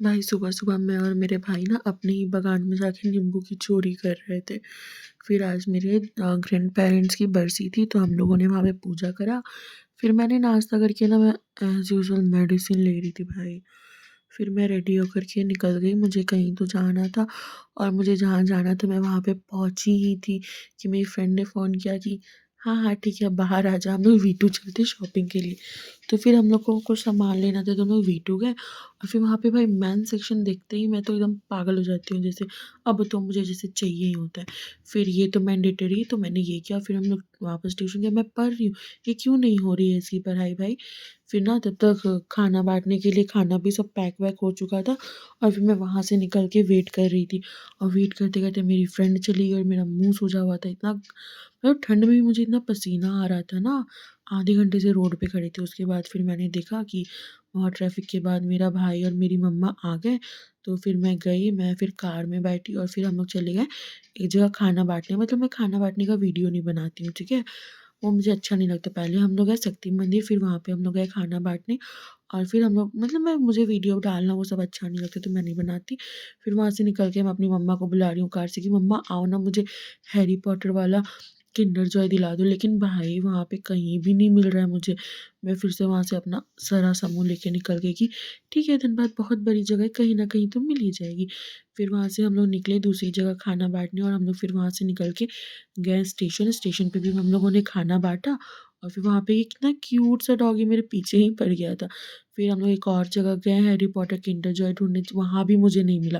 भाई सुबह-सुबह मैं और मेरे भाई ना अपने ही बागान में जाके नींबू की चोरी कर रहे थे। फिर आज मेरे ग्रैंड पेरेंट्स की बरसी थी तो हम लोगों ने वहाँ पे पूजा करा। फिर मैंने नाश्ता करके ना मैं एज़ यूजुअल मेडिसिन ले रही थी भाई। फिर मैं रेडी होकर के निकल गई, मुझे कहीं तो जाना था और मुझे जहाँ जाना था मैं वहाँ पे पहुँची ही थी कि मेरी फ्रेंड ने फ़ोन किया कि हाँ, हाँ, ठीक है बाहर आ जा, हम लोग वी टू चलते हैं शॉपिंग के लिए। तो फिर हम लोग को कुछ सामान लेना था तो हम लोग वी टू गए और फिर वहाँ पे भाई मेंस सेक्शन देखते ही मैं तो एकदम पागल हो जाती हूँ, जैसे अब तो मुझे जैसे चाहिए ही होता है। फिर ये तो मैंडेटरी तो मैंने ये किया, फिर हम लोग वापस ट्यूशन गए, मैं पढ़ रही हूँ, ये क्यों नहीं हो रही है इसकी पढ़ाई भाई? फिर ना तब तक खाना बाँटने के लिए खाना भी सब पैक-वैक हो चुका था और फिर मैं वहाँ से निकल के वेट कर रही थी और वेट करते-करते मेरी फ्रेंड चली गई और मेरा मुँह सूजा हुआ था इतना, मतलब ठंड में भी मुझे इतना पसीना आ रहा था ना, आधे घंटे से रोड पे खड़ी थी। उसके बाद फिर मैंने देखा कि वहाँ ट्रैफ़िक के बाद मेरा भाई और मेरी मम्मा आ गए, तो फिर मैं गई, मैं फिर कार में बैठी और फिर हम लोग चले गए एक जगह खाना बाँटने। मतलब मैं खाना बाँटने का वीडियो नहीं बनाती हूँ, ठीक है? वो मुझे अच्छा नहीं लगता। पहले हम लोग गए शक्ति मंदिर, फिर वहाँ पे हम लोग गए खाना बाँटने और फिर हम लोग, मतलब मैं मुझे वीडियो डालना वो सब अच्छा नहीं लगता तो मैं नहीं बनाती। फिर वहाँ से निकल के मैं अपनी मम्मा को बुला रही हूँ कार से कि मम्मा आओ ना, मुझे हैरी पॉटर वाला किंडर जॉय दिला दो। लेकिन भाई वहाँ पे कहीं भी नहीं मिल रहा है मुझे। मैं फिर से वहाँ से अपना सारा सामान लेके निकल गई कि ठीक है धनबाद बहुत बड़ी जगह है, कहीं न कहीं तो मिल ही जाएगी। फिर वहाँ से हम लोग निकले दूसरी जगह खाना बाँटने और हम लोग फिर वहाँ से निकल के गए स्टेशन। स्टेशन पे भी हम लोगों ने खाना बाँटा और फिर वहाँ पे एक ना क्यूट सा डॉगी मेरे पीछे ही पड़ गया था। फिर हम लोग एक और जगह गए हैरी पॉटर किंडर जॉय ढूँढने, वहाँ भी मुझे नहीं मिला।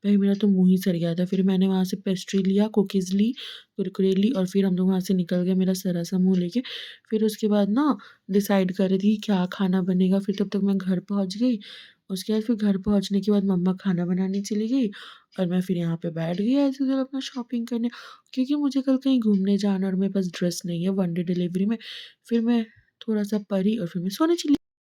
भाई मेरा तो मुँह ही सड़ गया था। फिर मैंने वहाँ से पेस्ट्री लिया, कुकीज़ ली, कुरकुरे ली और फिर हम लोग वहाँ से निकल गए मेरा सारा सा मुँह लेके। फिर उसके बाद ना डिसाइड कर रही थी कि क्या खाना बनेगा, फिर तब तक मैं घर पहुँच गई। उसके बाद फिर घर पहुँचने के बाद मम्मा खाना बनाने चली गई और मैं फिर यहाँ पे बैठ गई एज़ यूजुअल अपना शॉपिंग करने, क्योंकि मुझे कल कहीं घूमने जाना और मेरे पास ड्रेस नहीं है वन डे डिलीवरी में। फिर मैं थोड़ा-सा पढ़ी और फिर मैं सोने चली